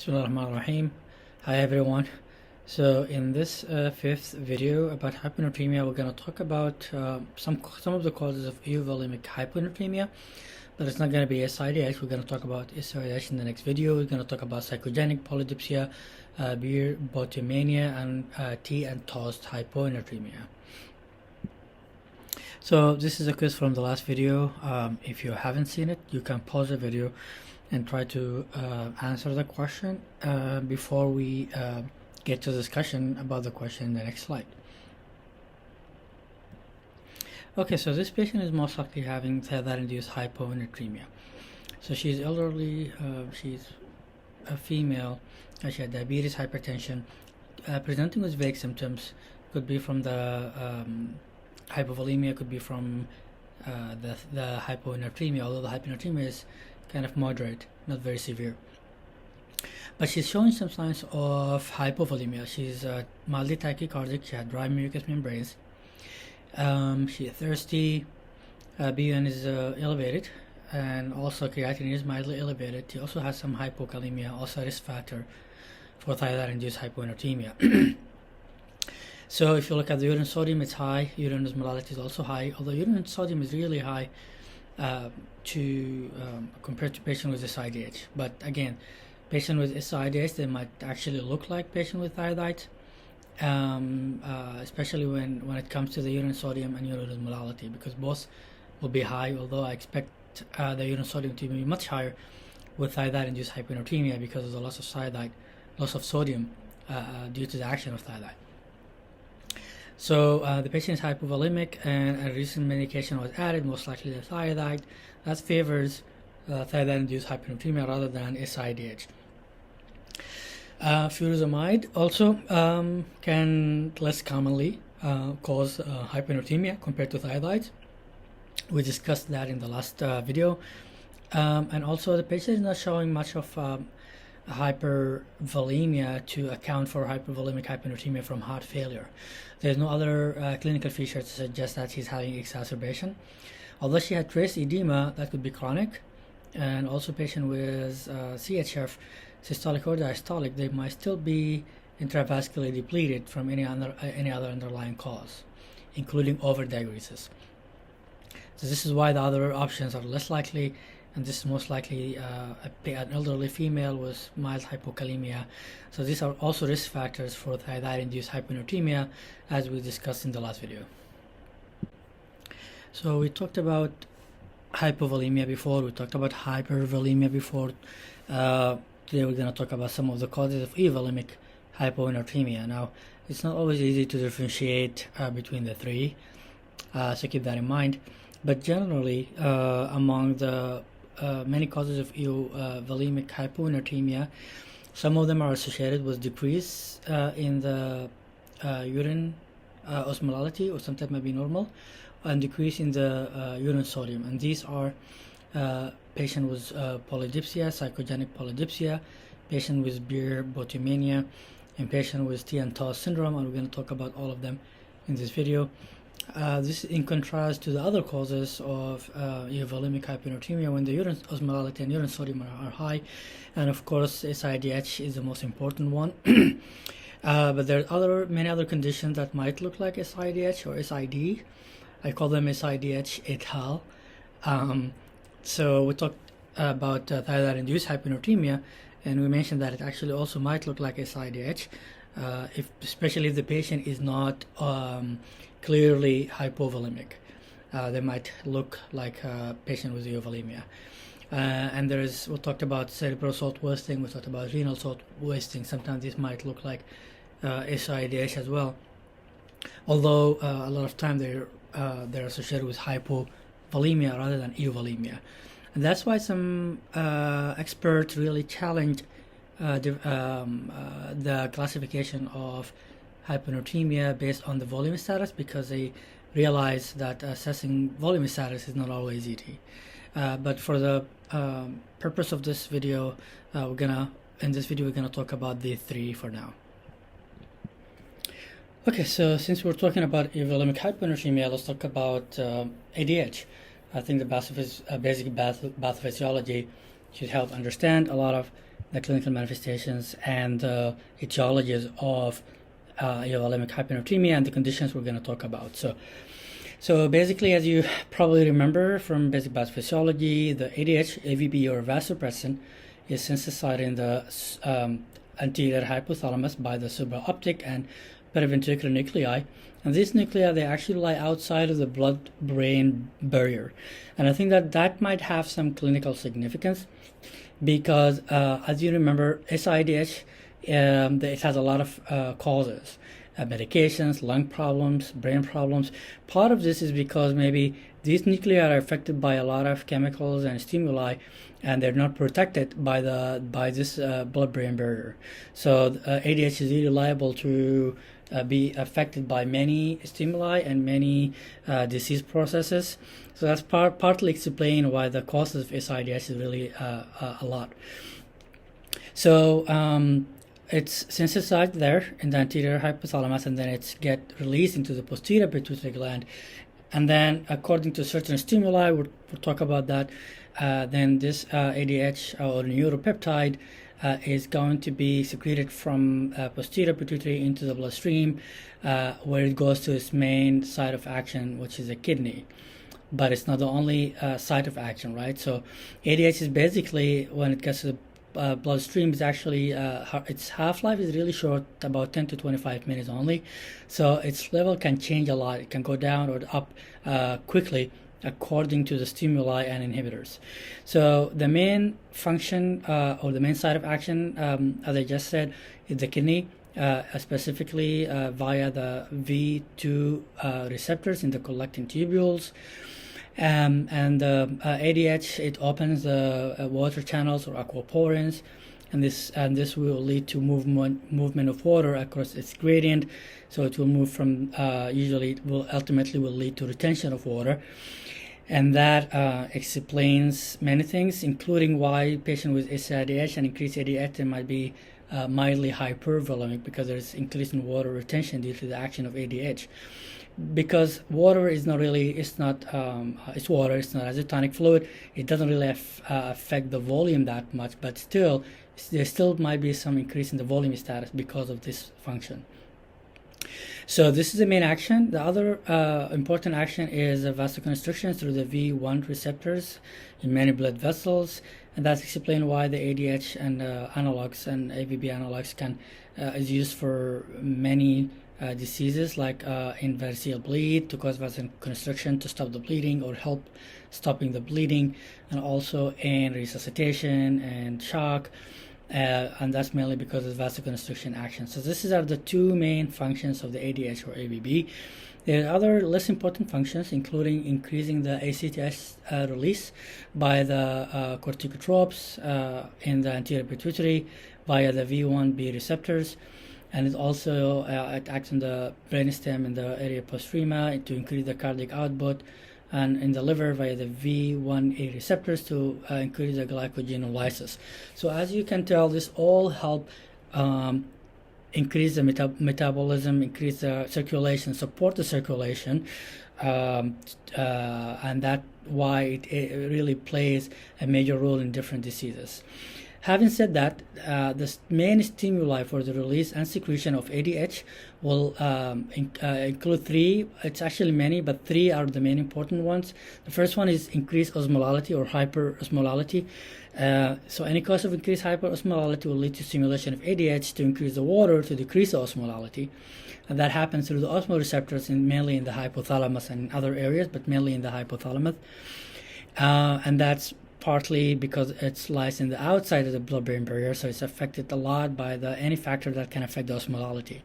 Bismillahirrahmanirrahim. Hi everyone. So in this fifth video about hyponatremia, we're going to talk about some of the causes of euvolemic hyponatremia, but it's not going to be SIDH. We're going to talk about SIDH in the next video. We're going to talk about psychogenic polydipsia, beer, Potomania, and tea and toast hyponatremia. So this is a quiz from the last video. If you haven't seen it, you can pause the video and try to answer the question before we get to discussion about the question in the next slide. Okay, so this patient is most likely having thyroid-induced hyponatremia. So she's elderly, she's a female, she had diabetes, hypertension, presenting with vague symptoms. Could be from the hypovolemia, could be from the hyponatremia, although the hyponatremia is kind of moderate, not very severe. But she's showing some signs of hypovolemia. She's mildly tachycardic, she had dry mucous membranes, she's thirsty, BUN is elevated, and also creatinine is mildly elevated. She also has some hypokalemia, also a risk factor for thyroid-induced hyponatremia. So if you look at the urine sodium, it's high, urine osmolality is also high, although urine sodium is really high compared to patient with SIDH. But again, patient with SIDH, they might actually look like patient with thyroid, especially when it comes to the urine sodium and urine osmolality, because both will be high, although I expect the urine sodium to be much higher with thyroid-induced hyponatremia because of the loss of sodium due to the action of thyroid. So the patient is hypovolemic, and a recent medication was added, most likely the thyroid, that favors thyroid-induced hyponatremia rather than SIDH. Furosemide also can less commonly cause hyponatremia compared to thyroid. We discussed that in the last video. And also the patient is not showing much of hypervolemia to account for hypervolemic hyponatremia from heart failure. There's no other clinical feature to suggest that she's having exacerbation. Although she had trace edema, that could be chronic, and also patient with CHF, systolic or diastolic, they might still be intravascularly depleted from any other underlying cause, including overdiuresis. So this is why the other options are less likely, and this is most likely an elderly female with mild hypokalemia. So these are also risk factors for thyroid-induced hyponatremia, as we discussed in the last video. So we talked about hypovolemia before, we talked about hypervolemia before. Today we're going to talk about some of the causes of euvolemic hyponatremia. Now, it's not always easy to differentiate between the three, so keep that in mind. But generally, among the many causes of euvolemic hyponatremia, some of them are associated with decrease in the urine osmolality, or sometimes might be normal, and decrease in the urine sodium. And these are patient with polydipsia, psychogenic polydipsia, patient with beer, Potomania, and patient with tea and toast syndrome, and we're going to talk about all of them in this video. This is in contrast to the other causes of euvolemic hyponatremia, when the urine osmolality and urine sodium are high, and of course SIDH is the most important one. But there are many other conditions that might look like SIDH or SID. I call them SIDH et al. So we talked about thyroid-induced hyponatremia, and we mentioned that it actually also might look like SIDH, especially if the patient is not clearly hypovolemic. They might look like a patient with euvolemia. And we talked about cerebral salt wasting, we talked about renal salt wasting. Sometimes this might look like SIDH as well, although a lot of time they're associated with hypovolemia rather than euvolemia. And that's why some experts really challenge the classification of hyponatremia based on the volume status, because they realize that assessing volume status is not always easy. But for the purpose of this video, we're gonna talk about the three for now. Okay, so since we're talking about euvolemic hyponatremia, let's talk about ADH. I think the basic pathophysiology should help understand a lot of the clinical manifestations and the etiologies of euvolemic hyponatremia and the conditions we're going to talk about. So basically, as you probably remember from basic biophysiology, the ADH, AVB, or vasopressin is synthesized in the anterior hypothalamus by the supraoptic and periventricular nuclei. And these nuclei, they actually lie outside of the blood-brain barrier. And I think that might have some clinical significance because, as you remember, SIDH, it has a lot of causes. Medications, lung problems, brain problems. Part of this is because maybe these nuclei are affected by a lot of chemicals and stimuli, and they're not protected by this blood-brain barrier. So ADH is really liable to be affected by many stimuli and many disease processes. So that's partly explain why the causes of SIDH is really a lot. So it's synthesized there in the anterior hypothalamus, and then it's get released into the posterior pituitary gland. And then, according to certain stimuli, we'll talk about that. Then this ADH or neuropeptide is going to be secreted from posterior pituitary into the bloodstream, where it goes to its main site of action, which is the kidney. But it's not the only site of action, right? So ADH is basically, when it gets to the bloodstream, is actually its half-life is really short, about 10 to 25 minutes only. So its level can change a lot. It can go down or up quickly according to the stimuli and inhibitors. So the main function or the main site of action, as I just said, is the kidney, specifically via the V2 receptors in the collecting tubules. And the ADH, it opens the water channels or aquaporins, and this will lead to movement of water across its gradient. So it will move from usually it will ultimately lead to retention of water, and that explains many things, including why patient with SIDH and increased ADH they might be mildly hypervolemic, because there's increase in water retention due to the action of ADH. Because water is not really, it's water, it's not isotonic fluid, it doesn't really affect the volume that much, but still, there still might be some increase in the volume status because of this function. So this is the main action. The other important action is vasoconstriction through the V1 receptors in many blood vessels, and that's explained why the ADH and analogs and AVB analogs is used for many diseases like interstitial bleed, to cause vasoconstriction to stop the bleeding or help stopping the bleeding, and also in resuscitation and shock, and that's mainly because of vasoconstriction action. So these are the two main functions of the ADH or AVB. There are other less important functions, including increasing the ACTH release by the corticotropes in the anterior pituitary via the V1b receptors. And it also it acts in the brainstem in the area postrema to increase the cardiac output, and in the liver via the V1a receptors to increase the glycogenolysis. So as you can tell, this all help increase the metabolism, increase the circulation, support the circulation, and that's why it really plays a major role in different diseases. Having said that, the main stimuli for the release and secretion of ADH will include three. It's actually many, but three are the main important ones. The first one is increased osmolality or hyperosmolality. So any cause of increased hyperosmolality will lead to stimulation of ADH to increase the water to decrease the osmolality. And that happens through the osmoreceptors, mainly in the hypothalamus and other areas, but mainly in the hypothalamus. And that's partly because it lies in the outside of the blood-brain barrier, so it's affected a lot by any factor that can affect the osmolality.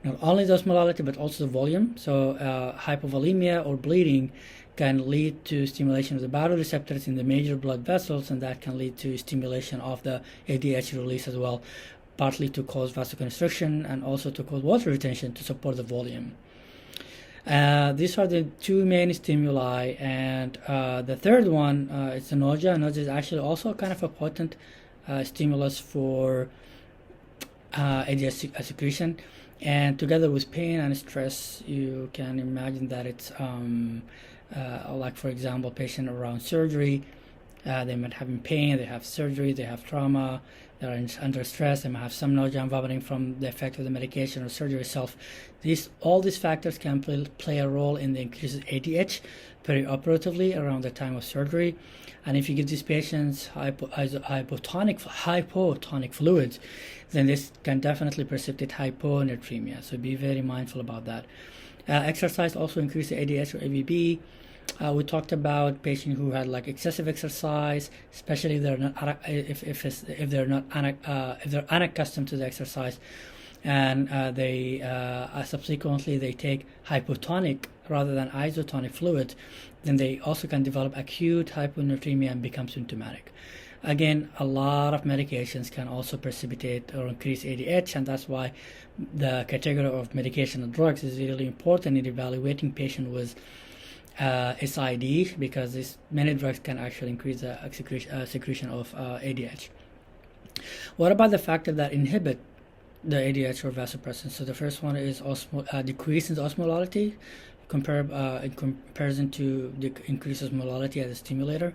Not only the osmolality, but also the volume. So hypovolemia or bleeding can lead to stimulation of the baroreceptors in the major blood vessels, and that can lead to stimulation of the ADH release as well, partly to cause vasoconstriction and also to cause water retention to support the volume. These are the two main stimuli, and the third one is the nausea. Nausea is actually also kind of a potent stimulus for ADH secretion, and together with pain and stress, you can imagine that it's like, for example, patient around surgery, they might have pain, they have surgery, they have trauma, they're under stress, they might have some nausea and vomiting from the effect of the medication or surgery itself. All these factors can play a role in the increased ADH perioperatively around the time of surgery. And if you give these patients hypotonic fluids, then this can definitely precipitate hyponatremia. So be very mindful about that. Exercise also increases the ADH or ABB. We talked about patients who had like excessive exercise, especially if they're not if they're unaccustomed to the exercise, and subsequently they take hypotonic rather than isotonic fluid, then they also can develop acute hyponatremia and become symptomatic. Again, a lot of medications can also precipitate or increase ADH, and that's why the category of medication and drugs is really important in evaluating patients with SID, because many drugs can actually increase the secretion of ADH. What about the factors that inhibit the ADH or vasopressin? So the first one is decrease in osmolality in comparison to the increased osmolality as a stimulator,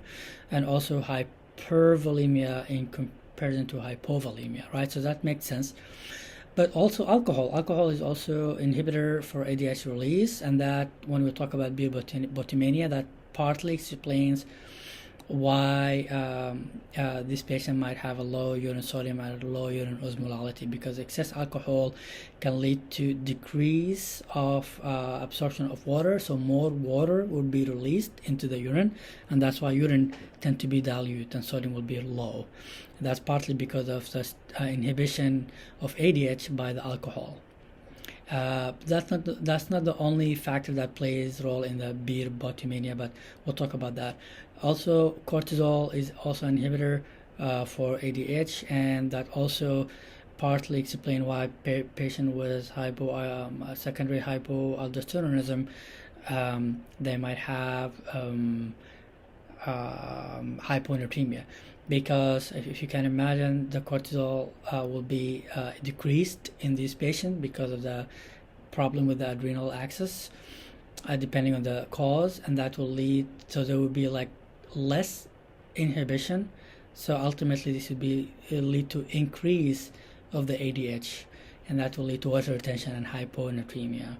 and also hypervolemia in comparison to hypovolemia, right? So that makes sense. But also alcohol is also inhibitor for ADH release, and that when we talk about Potomania, that partly explains why this patient might have a low urine sodium and a low urine osmolality, because excess alcohol can lead to decrease of absorption of water, so more water would be released into the urine, and that's why urine tend to be dilute and sodium will be low. And that's partly because of the inhibition of ADH by the alcohol. That's not the only factor that plays role in the beer Potomania, but we'll talk about that. Also, cortisol is also an inhibitor for ADH, and that also partly explain why patient with secondary hypoaldosteronism they might have hyponatremia, because if you can imagine, the cortisol will be decreased in this patient because of the problem with the adrenal axis, depending on the cause, and that will lead, so there will be like less inhibition, so ultimately this would lead to increase of the ADH, and that will lead to water retention and hyponatremia.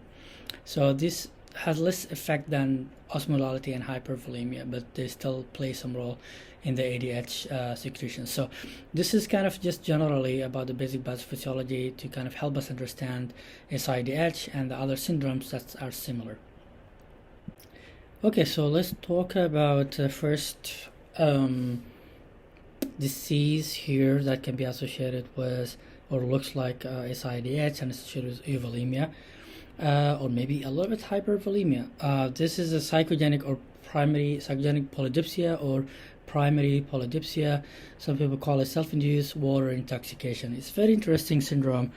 So this has less effect than osmolality and hypervolemia, but they still play some role in the ADH secretion. So this is kind of just generally about the basic pathophysiology to kind of help us understand SIDH and the other syndromes that are similar. Okay, so let's talk about first disease here that can be associated with or looks like SIDH and associated with euvolemia, or maybe a little bit hypervolemia. This is a psychogenic or primary psychogenic polydipsia or primary polydipsia. Some people call it self-induced water intoxication. It's a very interesting syndrome.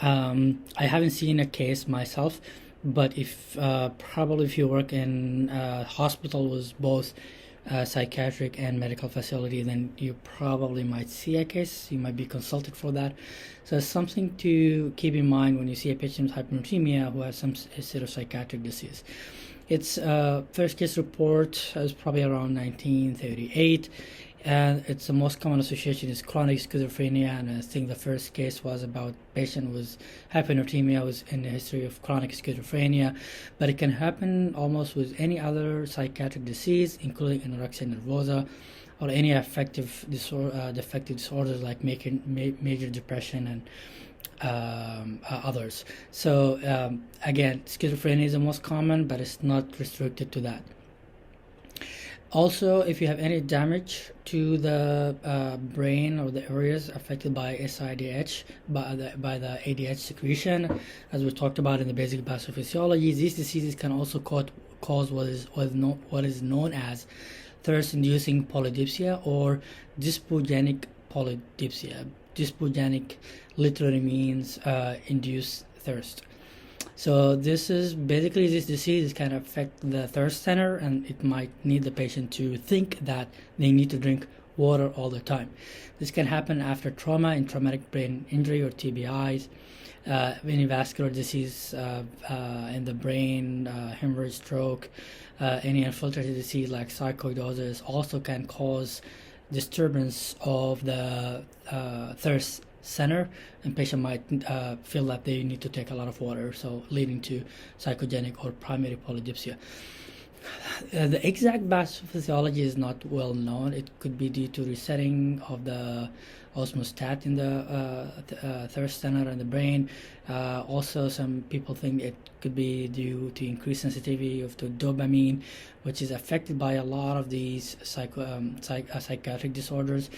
I haven't seen a case myself, but if you work in a hospital with both psychiatric and medical facility, then you probably might see a case. You might be consulted for that. So it's something to keep in mind when you see a patient with hyponatremia who has some sort of psychiatric disease. Its first case report is probably around 1938, and it's the most common association is chronic schizophrenia, and I think the first case was about patient with hyponatremia was in the history of chronic schizophrenia, but it can happen almost with any other psychiatric disease, including anorexia nervosa or any affective disorders like major depression and others. So again, schizophrenia is the most common, but it's not restricted to that. Also, if you have any damage to the brain or the areas affected by SIDH, by the ADH secretion, as we talked about in the basic pathophysiology, these diseases can also cause what is known as thirst-inducing polydipsia or dyspogenic polydipsia. Dyspogenic literally means induced thirst. So this is basically, this disease can affect the thirst center, and it might need the patient to think that they need to drink water all the time. This can happen after trauma and traumatic brain injury or TBIs, any vascular disease in the brain, hemorrhage, stroke, any infiltrative disease like sarcoidosis also can cause disturbance of the thirst center, and patient might feel that they need to take a lot of water, so leading to psychogenic or primary polydipsia. The exact pathophysiology is not well known. It could be due to resetting of the osmostat in the thirst center in the brain. Also, some people think it could be due to increased sensitivity to dopamine, which is affected by a lot of these psychiatric disorders,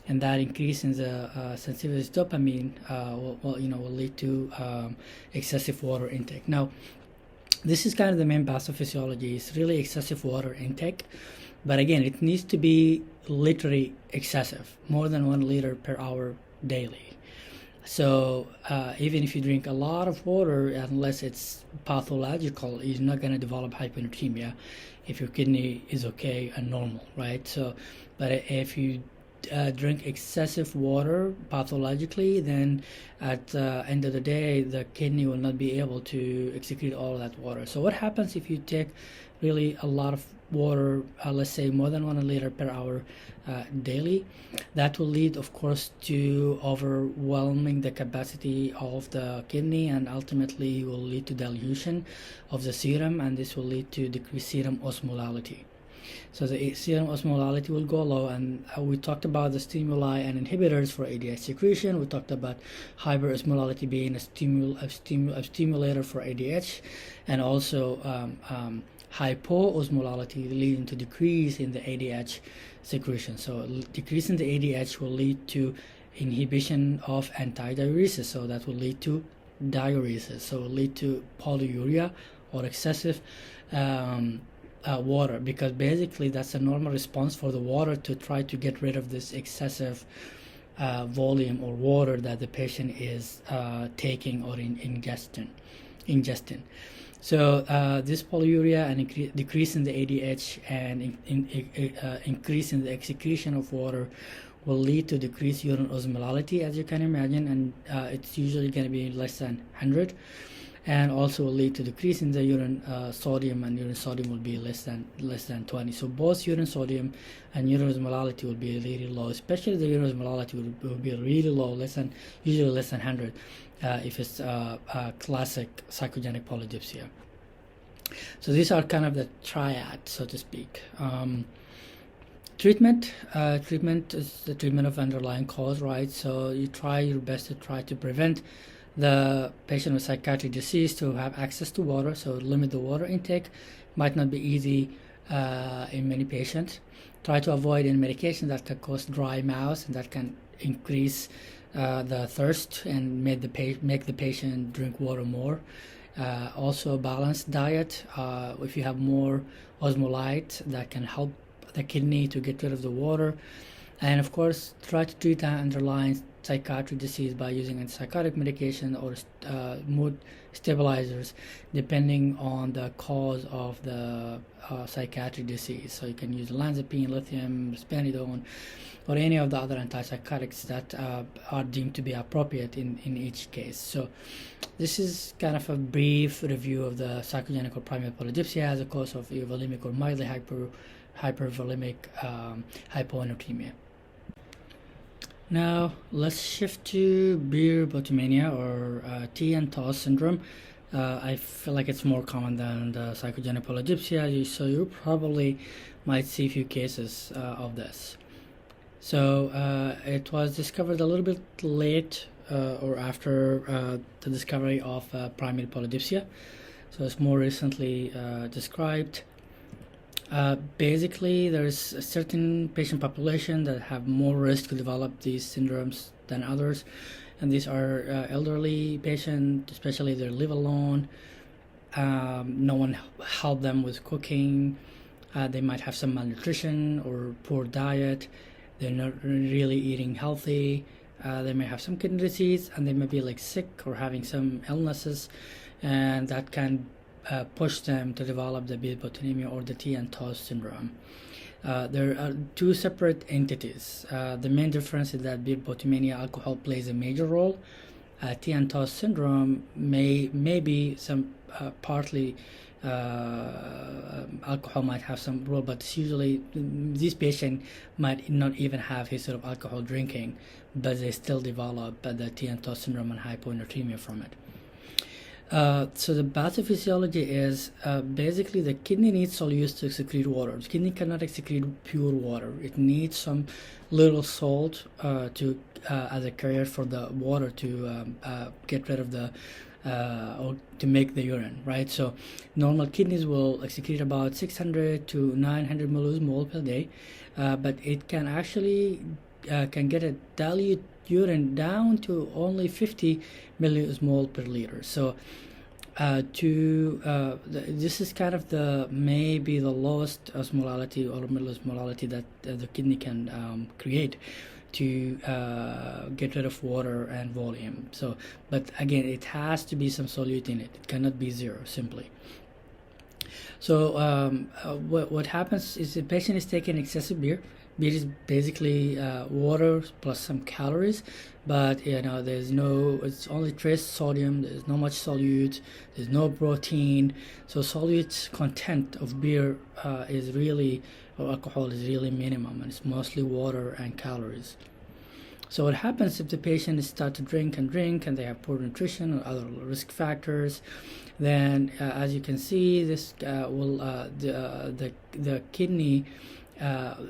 and that increase in the sensitivity to dopamine will lead to excessive water intake. Now, this is kind of the main pathophysiology. It's really excessive water intake, but again, it needs to be literally excessive, more than 1 liter per hour daily. So even if you drink a lot of water, unless it's pathological, you're not going to develop hyponatremia if your kidney is okay and normal, right? So, but if you drink excessive water pathologically, then at the end of the day, the kidney will not be able to excrete all of that water. So what happens if you take really a lot of water, let's say more than 1 liter per hour daily? That will lead, of course, to overwhelming the capacity of the kidney, and ultimately will lead to dilution of the serum, and this will lead to decreased serum osmolality. So the serum osmolality will go low, and we talked about the stimuli and inhibitors for ADH secretion. We talked about hyperosmolality being a stimulator for ADH, and also hypoosmolality leading to decrease in the ADH secretion. So decrease in the ADH will lead to inhibition of antidiuresis, so that will lead to diuresis, so it will lead to polyuria or excessive water, because basically that's a normal response for the water to try to get rid of this excessive volume or water that the patient is taking or ingesting. So this polyuria and decrease in the ADH and increase in the excretion of water will lead to decreased urine osmolality, as you can imagine, and it's usually going to be less than 100. And also will lead to decrease in the urine sodium, and urine sodium will be less than 20. So both urine sodium and urine osmolality will be really low, especially the urine osmolality will be really low, usually less than 100 if it's classic psychogenic polydipsia. So these are kind of the triad, so to speak. Treatment is the treatment of underlying cause, right? So you try your best to try to prevent the patient with psychiatric disease to have access to water, so limit the water intake. Might not be easy in many patients. Try to avoid any medication that can cause dry mouth, and that can increase the thirst and make the patient drink water more. Also, balanced diet. If you have more osmolyte, that can help the kidney to get rid of the water. And of course, try to treat the underlying psychiatric disease by using antipsychotic medication or mood stabilizers, depending on the cause of the psychiatric disease. So you can use olanzapine, lithium, risperidone, or any of the other antipsychotics that are deemed to be appropriate in each case. So this is kind of a brief review of the psychogenic or primary polydipsia as a cause of euvolemic or mildly hypervolemic hyponatremia. Now let's shift to beer potomania, or tea and toast syndrome. I feel like it's more common than the psychogenic polydipsia, so you probably might see a few cases of this. So it was discovered a little bit late or after the discovery of primary polydipsia. So it's more recently described. Basically, there is a certain patient population that have more risk to develop these syndromes than others, and these are elderly patients, especially they live alone. No one help them with cooking. They might have some malnutrition or poor diet. They're not really eating healthy. They may have some kidney disease, and they may be like sick or having some illnesses, and that can push them to develop the beer potomania or the tea and toast syndrome. There are two separate entities. The main difference is that beer potomania alcohol plays a major role. Tea and toast syndrome may be some partly alcohol might have some role, but it's usually this patient might not even have history of alcohol drinking, but they still develop the tea and toast syndrome and hyponatremia from it. So the pathophysiology is basically the kidney needs solutes to excrete water. The kidney cannot excrete pure water. It needs some little salt to as a carrier for the water to get rid of the or to make the urine, right? So normal kidneys will excrete about 600 to 900 millimole per day, but it can actually can get a dilute urine down to only 50 millimole per liter. So this is kind of the maybe the lowest osmolality or millosmolality that the kidney can create to get rid of water and volume. So, but again, it has to be some solute in it. It cannot be zero simply. So what happens is the patient is taking excessive beer. Beer is basically water plus some calories, but it's only trace sodium. There's not much solute. There's no protein. So solute content of beer is really, or alcohol is really minimum, and it's mostly water and calories. So what happens if the patient starts to drink and they have poor nutrition or other risk factors? Then, as you can see, this will the kidney.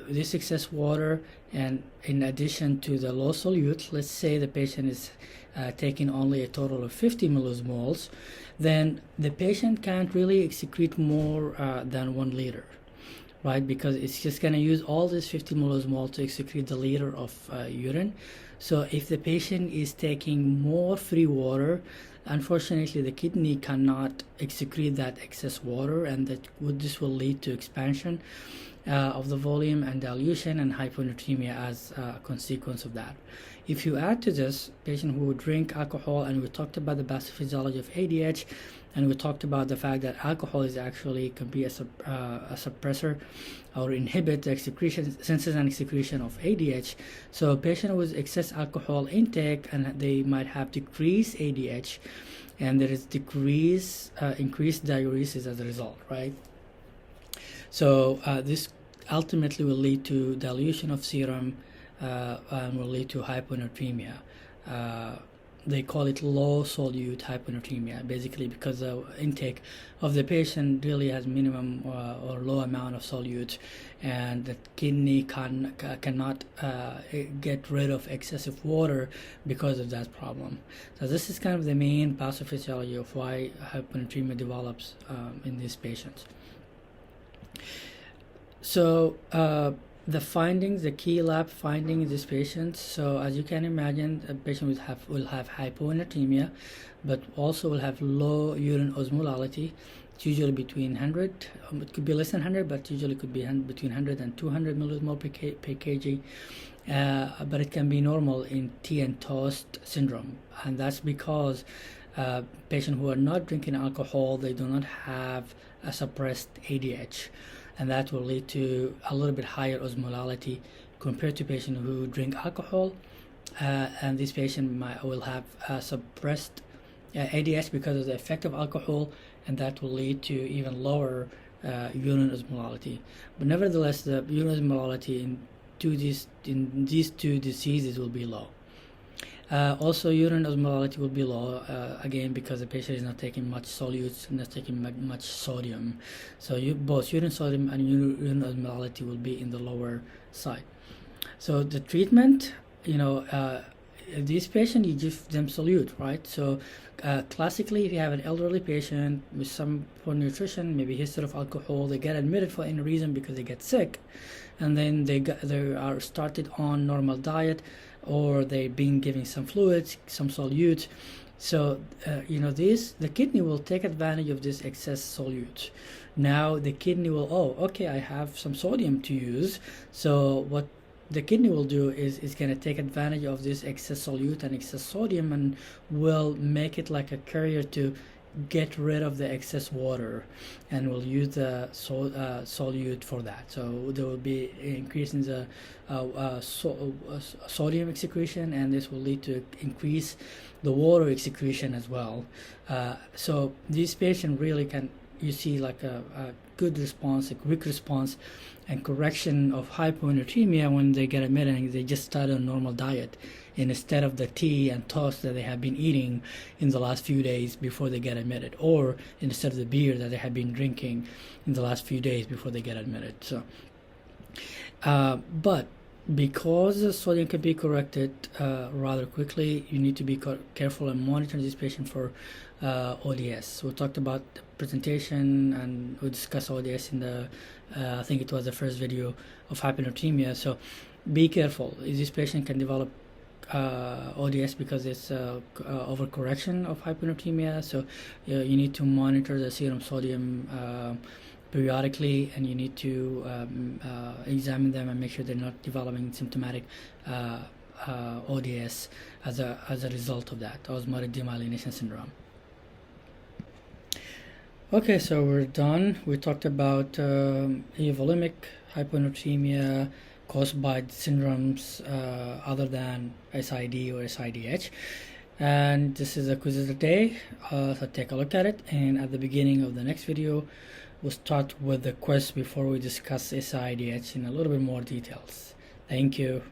This excess water, and in addition to the low solute, let's say the patient is taking only a total of 50 millimoles, then the patient can't really excrete more than 1 liter, right? Because it's just going to use all this 50 millimoles to excrete the liter of urine. So if the patient is taking more free water, unfortunately the kidney cannot excrete that excess water, and this will lead to expansion of the volume and dilution and hyponatremia as a consequence of that. If you add to this patient who drink alcohol, and we talked about the pathophysiology of ADH, and we talked about the fact that alcohol is actually can be a suppressor or inhibit the synthesis and excretion of ADH. So a patient with excess alcohol intake, and they might have decreased ADH, and there is increased diuresis as a result, right? So this ultimately will lead to dilution of serum and will lead to hyponatremia. They call it low solute hyponatremia, basically because the intake of the patient really has minimum or low amount of solute, and the kidney cannot get rid of excessive water because of that problem. So this is kind of the main pathophysiology of why hyponatremia develops in these patients. So the findings, the key lab finding in this patient. So as you can imagine, a patient will have hyponatremia, but also will have low urine osmolality. It's usually between 100, it could be less than 100, but usually could be between 100 and 200 millimole per kg. But it can be normal in tea and toast syndrome, and that's because patients who are not drinking alcohol, they do not have a suppressed ADH, and that will lead to a little bit higher osmolality compared to patients who drink alcohol, and this patient will have suppressed ADH because of the effect of alcohol, and that will lead to even lower urine osmolality. But nevertheless, the urine osmolality in these two diseases will be low. Also, urine osmolality will be low, again, because the patient is not taking much solutes, not taking much sodium. So both urine sodium and urine osmolality will be in the lower side. So the treatment, these patients, you give them solute, right? So classically, if you have an elderly patient with some poor nutrition, maybe history of alcohol, they get admitted for any reason because they get sick, and then they are started on normal diet, or they're being given some fluids, some solute. So the kidney will take advantage of this excess solute. Now the kidney will, I have some sodium to use. So what the kidney will do is it's going to take advantage of this excess solute and excess sodium, and will make it like a carrier to get rid of the excess water, and we'll use the solute for that. So there will be increase in the sodium excretion, and this will lead to increase the water excretion as well. So this patient really can, you see like a good response, a quick response and correction of hyponatremia when they get admitted and they just start a normal diet instead of the tea and toast that they have been eating in the last few days before they get admitted, or instead of the beer that they have been drinking in the last few days before they get admitted. So but because the sodium can be corrected rather quickly, you need to be careful and monitor this patient for ODS. We talked about the presentation and we discussed ODS in the I think it was the first video of hyponatremia. So be careful. This patient can develop ODS because it's overcorrection of hyponatremia. So you need to monitor the serum sodium periodically, and you need to examine them and make sure they're not developing symptomatic ODS as a result of that, osmotic demyelination syndrome. Okay, so we're done. We talked about evolemic hyponatremia caused by syndromes other than SID or SIDH. And this is a quiz of the day, so take a look at it. And at the beginning of the next video, we'll start with the quiz before we discuss SIDH in a little bit more details. Thank you.